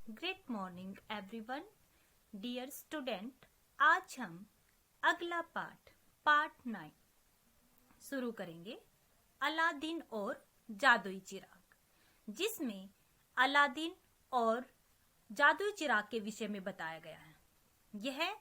Great morning everyone dear student. आज हम अगला पार्ट 9 शुरू करेंगे, अलादीन और जादुई चिराग, जिसमें अलादीन और जादुई चिराग के विषय में बताया गया है। यह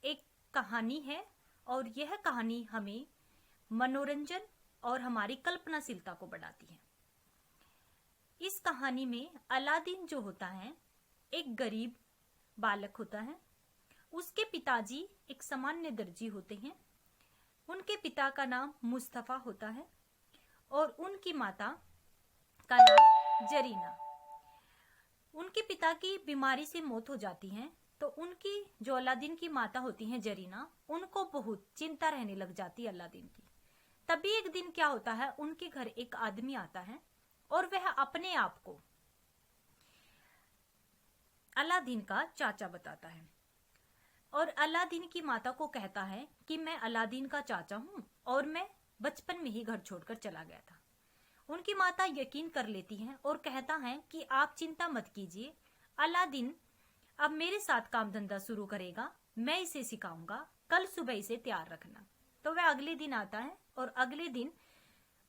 एक कहानी है और यह कहानी हमें मनोरंजन और हमारी कल्पनाशीलता को बढ़ाती है। इस कहानी में अलादीन जो होता है एक गरीब बालक होता है। उसके पिताजी एक सामान्य दर्जी होते हैं। उनके पिता का नाम मुस्तफा होता है और उनकी माता का नाम जरीना। उनके पिता की बीमारी से मौत हो जाती है तो उनकी जो अलादीन की माता होती हैं जरीना, उनको बहुत चिंता रहने लग जाती है अलादीन की। तभी एक दिन क्या होता है, उनके घर एक आदमी आता है और वह अपने आप को अलादीन का चाचा बताता है और अलादीन की माता को कहता है कि मैं अलादीन का चाचा हूं और मैं बचपन में ही घर छोड़कर चला गया था। उनकी माता यकीन कर लेती है और कहता है कि आप चिंता मत कीजिए, अलादीन अब मेरे साथ काम धंधा शुरू करेगा, मैं इसे सिखाऊंगा, कल सुबह इसे तैयार रखना। तो वह अगले दिन आता है और अगले दिन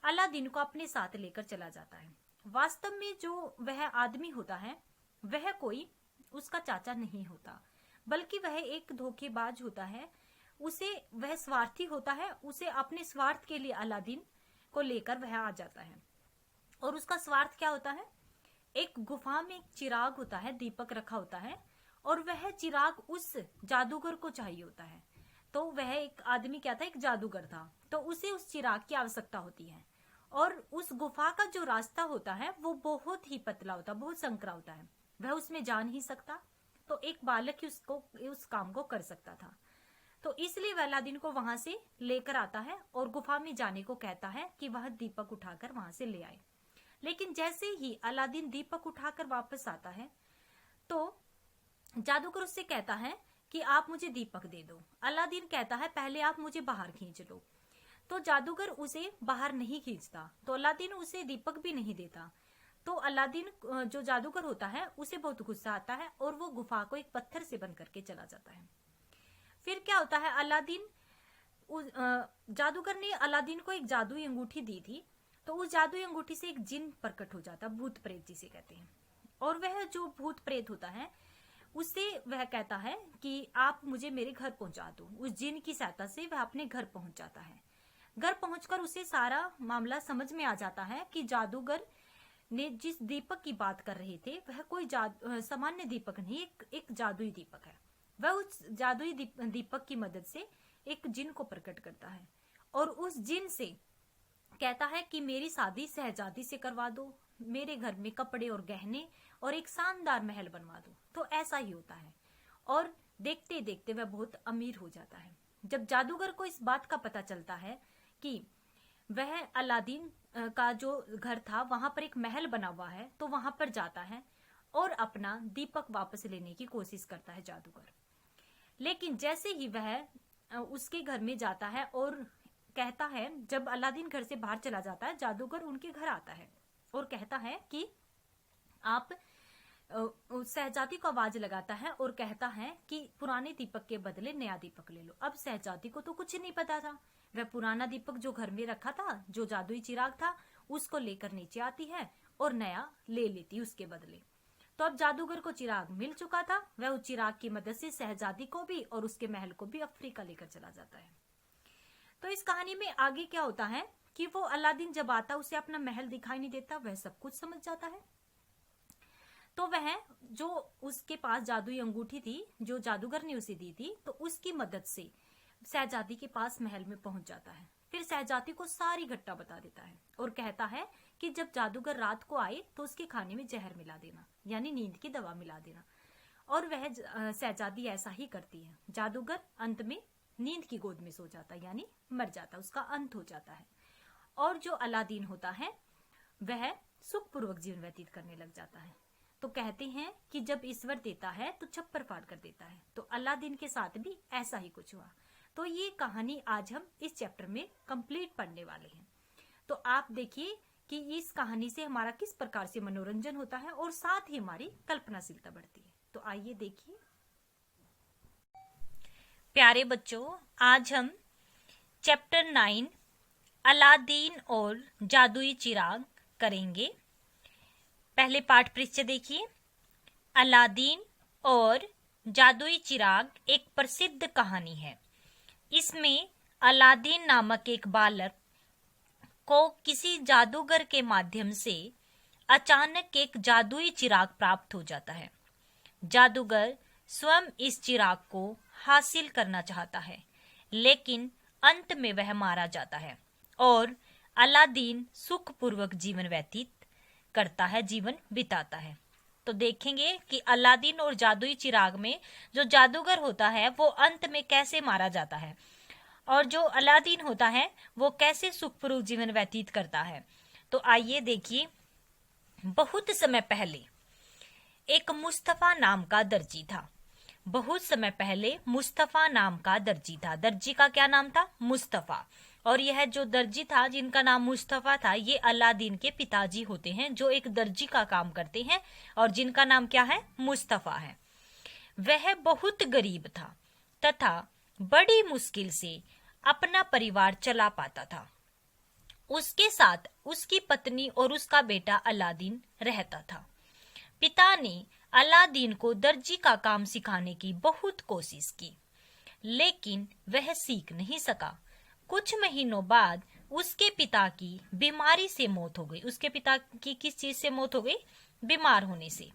अलादीन को अपने साथ लेकर चला जाता है। वास्तव में जो वह आदमी होता है वह कोई उसका चाचा नहीं होता, बल्कि वह एक धोखेबाज होता है। वह स्वार्थी होता है। उसे अपने स्वार्थ के लिए अलादीन को लेकर वह आ जाता है। और उसका स्वार्थ क्या होता है, एक गुफा में एक चिराग होता है, दीपक रखा होता है और वह चिराग उस जादूगर को चाहिए होता है। तो वह एक आदमी क्या था, एक जादूगर था, तो उसे उस चिराग की आवश्यकता होती है। और उस गुफा का जो रास्ता होता है वो बहुत ही पतला होता है, बहुत संकरा होता है, वह उसमें जा नहीं सकता। तो एक बालक ही उस काम को कर सकता था। तो इसलिए वह अलादीन को वहां से लेकर आता है और गुफा में जाने को कहता है कि वह दीपक उठाकर वहां से ले आए। लेकिन जैसे ही अलादीन दीपक उठाकर वापस आता है तो जादूगर उससे कहता है कि आप मुझे दीपक दे दो। अलादीन कहता है पहले आप मुझे बाहर खींच लो। तो जादूगर उसे बाहर नहीं खींचता, तो अलादीन उसे दीपक भी नहीं देता। तो अलादीन जो जादूगर होता है उसे बहुत गुस्सा आता है और वो गुफा को एक पत्थर से बंद करके चला जाता है। फिर क्या होता है, जादूगर ने अलादीन को एक जादुई अंगूठी दी थी। तो उस जादुई अंगूठी से एक जिन प्रकट हो जाता, भूत प्रेत जिसे कहते हैं। और वह जो भूत प्रेत होता है उससे वह कहता है कि आप मुझे मेरे घर पहुंचा दो। उस जिन की सहायता से वह अपने घर पहुंच जाता है। घर पहुंचकर उसे सारा मामला समझ में आ जाता है कि जादूगर ने जिस दीपक की बात कर रहे थे वह कोई सामान्य दीपक नहीं, एक जादुई दीपक है। वह उस जादुई दीपक की मदद से एक जिन को प्रकट करता है और उस जिन से कहता है कि मेरी शादी शहजादी से करवा दो, मेरे घर में कपड़े और गहने और एक शानदार महल बनवा दो। तो ऐसा ही होता है और देखते देखते वह बहुत अमीर हो जाता है। जब जादूगर को इस बात का पता चलता है कि वह अलादीन का जो घर था वहां पर एक महल बना हुआ है, तो वहां पर जाता है और अपना दीपक वापस लेने की कोशिश करता है जादूगर। लेकिन जैसे ही वह उसके घर में जाता है और कहता है, जब अलादीन घर से बाहर चला जाता है जादूगर उनके घर आता है और कहता है कि आप शहजादी को आवाज लगाता है और कहता है कि पुराने दीपक के बदले नया दीपक ले लो। अब शहजादी को तो कुछ नहीं पता था। वह पुराना दीपक जो घर में रखा था, जो जादुई चिराग था, उसको लेकर नीचे आती है और नया ले लेती उसके बदले। तो अब जादूगर को चिराग मिल चुका था। वह उस चिराग की मदद से शहजादी को भी और उसके महल को भी अफ्रीका लेकर चला जाता है। तो इस कहानी में आगे क्या होता है कि वो अलादीन जब आता उसे अपना महल दिखाई नहीं देता, वह सब कुछ समझ जाता है। तो वह जो उसके पास जादुई अंगूठी थी जो जादूगर ने उसे दी थी, तो उसकी मदद से शहजादी के पास महल में पहुंच जाता है। फिर शहजादी को सारी घटना बता देता है और कहता है कि जब जादूगर रात को आए तो उसके खाने में जहर मिला देना, यानी नींद की दवा मिला देना। और वह शहजादी ऐसा ही करती है। जादूगर अंत में नींद की गोद में सो जाता है, यानी मर जाता, उसका अंत हो जाता है। और जो अलादीन होता है वह सुखपूर्वक जीवन व्यतीत करने लग जाता है। तो कहते हैं कि जब ईश्वर देता है तो छप्पर फाड़ कर देता है, तो अलादीन के साथ भी ऐसा ही कुछ हुआ। तो ये कहानी आज हम इस चैप्टर में कंप्लीट पढ़ने वाले हैं। तो आप देखिए कि इस कहानी से हमारा किस प्रकार से मनोरंजन होता है और साथ ही हमारी कल्पनाशीलता बढ़ती है। तो आइए देखिए। प्यारे बच्चों, आज हम चैप्टर 9 अलादीन और जादुई चिराग करेंगे। पहले पाठ पृष्ठ देखिए। अलादीन और जादुई चिराग एक प्रसिद्ध कहानी है। इसमें अलादीन नामक एक बालक को किसी जादूगर के माध्यम से अचानक एक जादुई चिराग प्राप्त हो जाता है। जादूगर स्वयं इस चिराग को हासिल करना चाहता है, लेकिन अंत में वह मारा जाता है और अलादीन सुखपूर्वक जीवन व्यतीत करता है, जीवन बिताता है। तो देखेंगे कि अलादीन और जादुई चिराग में जो जादूगर होता है वो अंत में कैसे मारा जाता है और जो अलादीन होता है वो कैसे सुखपूर्वक जीवन व्यतीत करता है। तो आइए देखिए। बहुत समय पहले एक मुस्तफा नाम का दर्जी था। बहुत समय पहले मुस्तफा नाम का दर्जी था। दर्जी का क्या नाम था? मुस्तफा। और यह जो दर्जी था जिनका नाम मुस्तफा था, ये अलादीन के पिताजी होते हैं, जो एक दर्जी का काम करते हैं और जिनका नाम क्या है? मुस्तफा है। वह बहुत गरीब था तथा बड़ी मुश्किल से अपना परिवार चला पाता था। उसके साथ उसकी पत्नी और उसका बेटा अलादीन रहता था। पिता ने अलादीन को दर्जी का काम सिखाने की बहुत कोशिश की, लेकिन वह सीख नहीं सका। कुछ महीनों बाद उसके पिता की बीमारी से मौत हो गई। उसके पिता की किस चीज से मौत हो गई? बीमार होने से।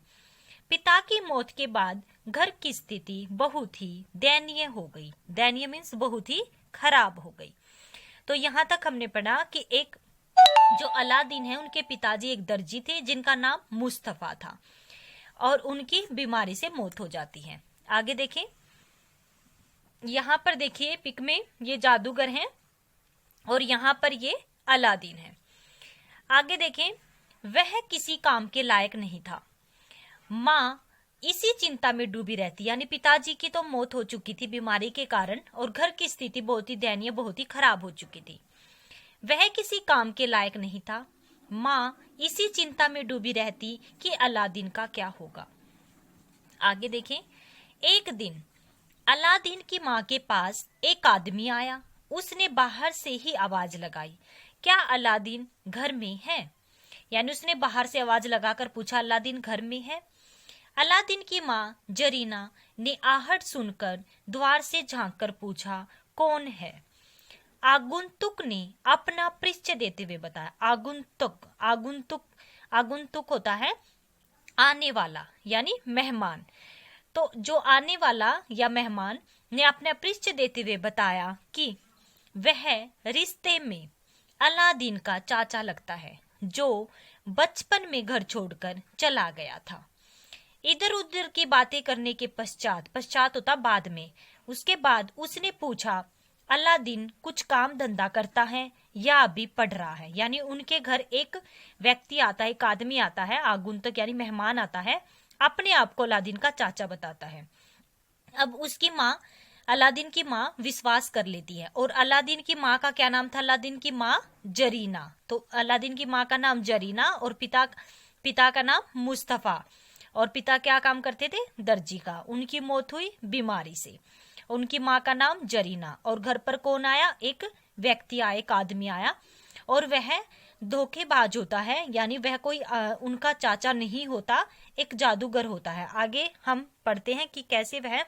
पिता की मौत के बाद घर की स्थिति बहुत ही दयनीय हो गई। दयनीय मीन्स बहुत ही खराब हो गई। तो यहाँ तक हमने पढ़ा कि एक जो अलादीन है उनके पिताजी एक दर्जी थे जिनका नाम मुस्तफा था और उनकी बीमारी से मौत हो जाती है। आगे देखें। यहाँ पर देखिए पिक में ये जादूगर हैं और यहाँ पर ये अलादीन है। आगे देखें। वह किसी काम के लायक नहीं था। माँ इसी चिंता में डूबी रहती, यानी पिताजी की तो मौत हो चुकी थी बीमारी के कारण और घर की स्थिति बहुत ही दयनीय, बहुत ही खराब हो चुकी थी। वह किसी काम के लायक नहीं था। माँ इसी चिंता में डूबी रहती कि अलादीन का क्या होगा। आगे देखें। एक दिन अलादीन की माँ के पास एक आदमी आया। उसने बाहर से ही आवाज लगाई, क्या अलादीन घर में है? यानी उसने बाहर से आवाज लगाकर पूछा, अलादीन घर में है? अलादीन की माँ जरीना ने आहट सुनकर द्वार से झांककर पूछा, कौन है? आगुंतुक ने अपना परिचय देते हुए बताया। आगुंतुक होता है आने वाला, यानी मेहमान। तो जो आने वाला या मेहमान ने अपना परिचय देते हुए बताया कि वह रिश्ते में अलादीन का चाचा लगता है, जो बचपन में घर छोड़कर चला गया था। इधर उधर की बातें करने के पश्चात होता बाद में, उसके बाद उसने पूछा, अलादीन कुछ काम धंधा करता है या अभी पढ़ रहा है? यानी उनके घर एक व्यक्ति आता है, एक आदमी आता है, आगुंतक यानी मेहमान आता है, अपने आप को अलादीन का चाचा बताता है। अब उसकी माँ, अलादीन की माँ विश्वास कर लेती है। और अलादीन की माँ का क्या नाम था? अलादीन की माँ जरीना। तो अलादीन की माँ का नाम जरीना और पिता का नाम मुस्तफा। और पिता क्या काम करते थे? दर्जी का। उनकी मौत हुई बीमारी से। उनकी माँ का नाम जरीना। और घर पर कौन आया? एक व्यक्ति आया, एक आदमी आया और वह धोखेबाज होता है, यानी वह कोई उनका चाचा नहीं होता, एक जादूगर होता है। आगे हम पढ़ते हैं कि कैसे वह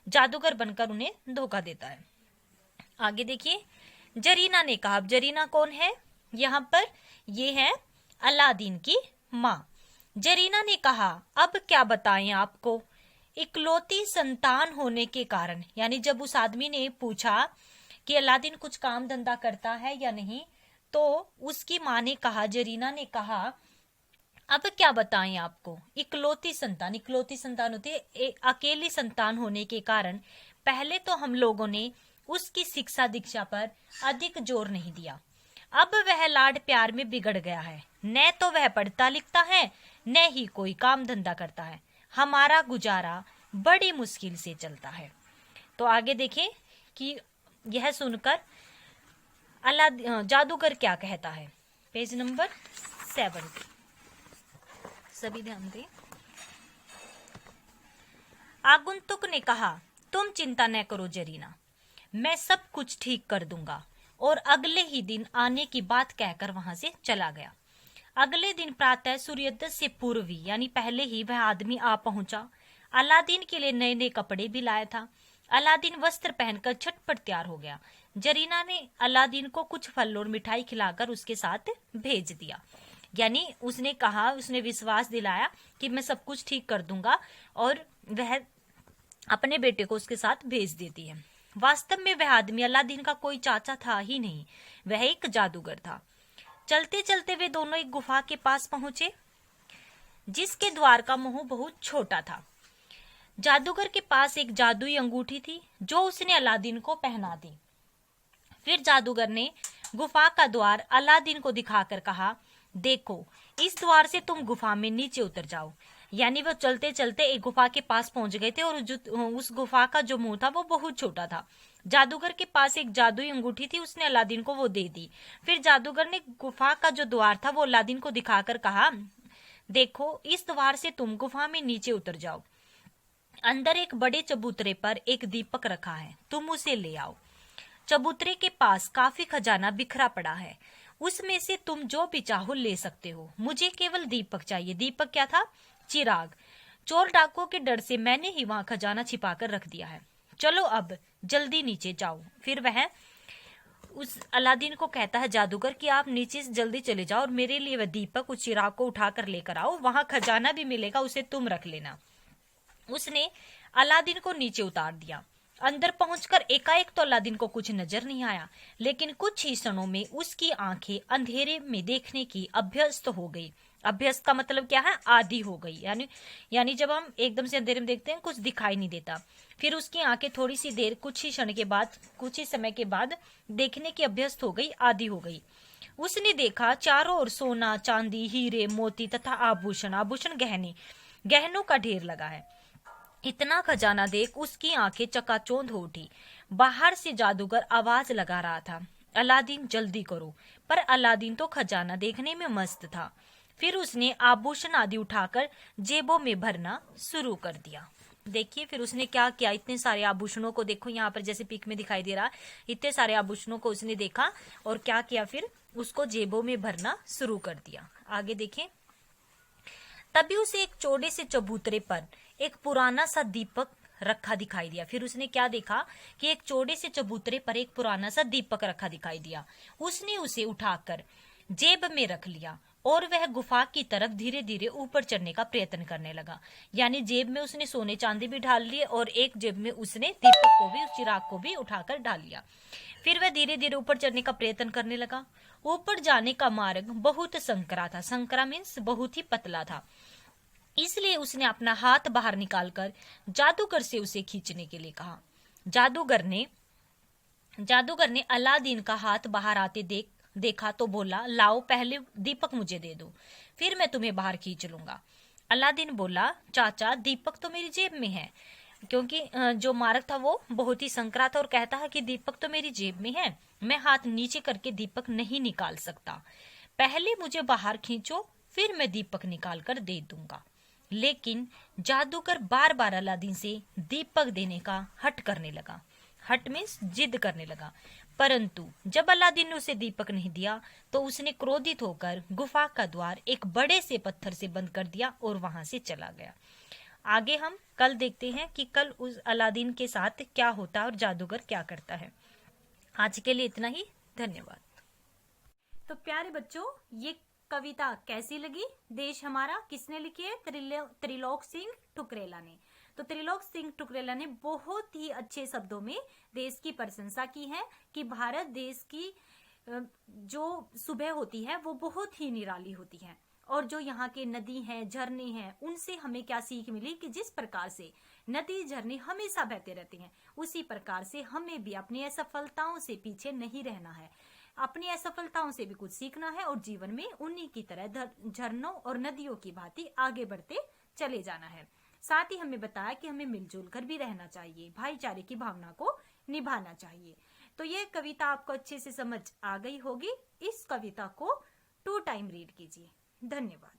जादूगर बनकर उन्हें धोखा देता है। आगे देखिए। जरीना ने कहा, अब जरीना कौन है? यहाँ पर ये है अलादीन की माँ। जरीना ने कहा, अब क्या बताएं आपको? इकलौती संतान होने के कारण, यानी जब उस आदमी ने पूछा कि अलादीन कुछ काम धंधा करता है या नहीं, तो उसकी माँ ने कहा, जरीना ने कहा, अब क्या बताएं आपको? इकलौती संतान होती है अकेली संतान होने के कारण पहले तो हम लोगों ने उसकी शिक्षा दीक्षा पर अधिक जोर नहीं दिया। अब वह लाड प्यार में बिगड़ गया है। न तो वह पढ़ता लिखता है, न ही कोई काम धंधा करता है। हमारा गुजारा बड़ी मुश्किल से चलता है। तो आगे देखें कि यह सुनकर जादूगर क्या कहता है पेज नंबर 70। सभी ध्यान दें। आगंतुक ने कहा, तुम चिंता न करो जरीना, मैं सब कुछ ठीक कर दूंगा, और अगले ही दिन आने की बात कहकर वहां से चला गया। अगले दिन प्रातः सूर्योदय से पूर्व ही यानी पहले ही वह आदमी आ पहुंचा। अलादीन के लिए नए नए कपड़े भी लाया था। अलादीन वस्त्र पहनकर झटपट तैयार हो गया। जरीना ने अलादीन को कुछ फल और मिठाई खिलाकर उसके साथ भेज दिया। यानी उसने कहा, उसने विश्वास दिलाया कि मैं सब कुछ ठीक कर दूंगा, और वह अपने बेटे को उसके साथ भेज देती है। वास्तव में वह आदमी अलादीन का कोई चाचा था ही नहीं, वह एक जादूगर था। चलते चलते वे दोनों एक गुफा के पास पहुंचे, जिसके द्वार का मुंह बहुत छोटा था। जादूगर के पास एक जादुई अंगूठी थी, जो उसने अलादीन को पहना दी। फिर जादूगर ने गुफा का द्वार अलादीन को दिखाकर कहा, देखो, इस द्वार से तुम गुफा में नीचे उतर जाओ। यानी वो चलते चलते एक गुफा के पास पहुंच गए थे, और उस गुफा का जो मुंह था वो बहुत छोटा था। जादूगर के पास एक जादुई अंगूठी थी, उसने अलादीन को वो दे दी। फिर जादूगर ने गुफा का जो द्वार था वो अलादीन को दिखाकर कहा, देखो, इस द्वार से तुम गुफा में नीचे उतर जाओ। अंदर एक बड़े चबूतरे पर एक दीपक रखा है, तुम उसे ले आओ। चबूतरे के पास काफी खजाना बिखरा पड़ा है, उसमें से तुम जो भी चाहो ले सकते हो। मुझे केवल दीपक चाहिए। दीपक क्या था? चिराग। चोर डाकुओं के डर से मैंने ही वहां खजाना छिपाकर रख दिया है। चलो अब जल्दी नीचे जाओ। फिर वह उस अलादीन को कहता है जादूगर कि आप नीचे से जल्दी चले जाओ और मेरे लिए वह दीपक उस चिराग को उठाकर लेकर आओ, वहां खजाना भी मिलेगा, उसे तुम रख लेना। उसने अलादीन को नीचे उतार दिया। अंदर पहुंचकर एकाएक तो अलादीन को कुछ नजर नहीं आया, लेकिन कुछ ही क्षणों में उसकी आंखें अंधेरे में देखने की अभ्यस्त हो गई। अभ्यस्त का मतलब क्या है? आदी हो गई। यानी जब हम एकदम से अंधेरे में देखते हैं कुछ दिखाई नहीं देता। फिर उसकी आंखें थोड़ी सी देर, कुछ ही समय के बाद देखने की अभ्यस्त हो गई, आदी हो गई। उसने देखा चारों ओर सोना, चांदी, हीरे, मोती तथा आभूषण गहनों का ढेर लगा है। इतना खजाना देख उसकी आंखें चकाचौंध हो उठी। बाहर से जादूगर आवाज लगा रहा था, अलादीन जल्दी करो। पर अलादीन तो खजाना देखने में मस्त था। फिर उसने आभूषण आदि उठाकर जेबों में भरना शुरू कर दिया। देखिए फिर उसने क्या किया, इतने सारे आभूषणों को देखो, यहाँ पर जैसे पिक में दिखाई दे रहा, इतने सारे आभूषणों को उसने देखा और क्या किया, फिर उसको जेबों में भरना शुरू कर दिया। आगे देखें। तभी उसे एक चौड़े से चबूतरे पर एक पुराना सा दीपक रखा दिखाई दिया। फिर उसने क्या देखा कि एक चौड़े से चबूतरे पर एक पुराना सा दीपक रखा दिखाई दिया। उसने उसे उठाकर जेब में रख लिया और वह गुफा की तरफ धीरे धीरे ऊपर चढ़ने का प्रयत्न करने लगा। यानी जेब में उसने सोने चांदी भी डाल लिए और एक जेब में उसने दीपक को भी, उस चिराग को भी उठाकर डाल लिया। फिर वह धीरे धीरे ऊपर चढ़ने का प्रयत्न करने लगा। ऊपर जाने का मार्ग बहुत संकरा था। संकरा मीन्स बहुत ही पतला था, इसलिए उसने अपना हाथ बाहर निकालकर जादूगर से उसे खींचने के लिए कहा। जादूगर ने अलादीन का हाथ बाहर आते देखा तो बोला, लाओ पहले दीपक मुझे दे दो, फिर मैं तुम्हें बाहर खींच लूंगा। अलादीन बोला, चाचा दीपक तो मेरी जेब में है, क्योंकि जो मार्ग था वो बहुत ही संकरा था और कहता है कि दीपक तो मेरी जेब में है, मैं हाथ नीचे करके दीपक नहीं निकाल सकता। पहले मुझे बाहर खींचो, फिर मैं दीपक निकाल कर दे दूंगा। लेकिन जादूगर बार बार अलादीन से दीपक देने का हट करने लगा। हट मीन्स जिद करने लगा। परंतु जब अलादीन ने उसे दीपक नहीं दिया तो उसने क्रोधित होकर गुफा का द्वार एक बड़े से पत्थर से बंद कर दिया और वहां से चला गया। आगे हम कल देखते हैं कि कल उस अलादीन के साथ क्या होता है और जादूगर क्या करता है। आज के लिए इतना ही, धन्यवाद। तो प्यारे बच्चों, ये कविता कैसी लगी? देश हमारा किसने लिखी है? त्रिलोक सिंह ठुकरेला ने। तो त्रिलोक सिंह ठुकरेला ने बहुत ही अच्छे शब्दों में देश की प्रशंसा की है कि भारत देश की जो सुबह होती है वो बहुत ही निराली होती है, और जो यहाँ के नदी हैं, झरने हैं, उनसे हमें क्या सीख मिली कि जिस प्रकार से नदी झरने हमेशा बहते रहते हैं, उसी प्रकार से हमें भी अपनी असफलताओं से पीछे नहीं रहना है, अपनी असफलताओं से भी कुछ सीखना है और जीवन में उन्हीं की तरह झरनों और नदियों की भांति आगे बढ़ते चले जाना है। साथ ही हमें बताया कि हमें मिलजुल कर भी रहना चाहिए, भाईचारे की भावना को निभाना चाहिए। तो ये कविता आपको अच्छे से समझ आ गई होगी। इस कविता को 2 टाइम रीड कीजिए। धन्यवाद।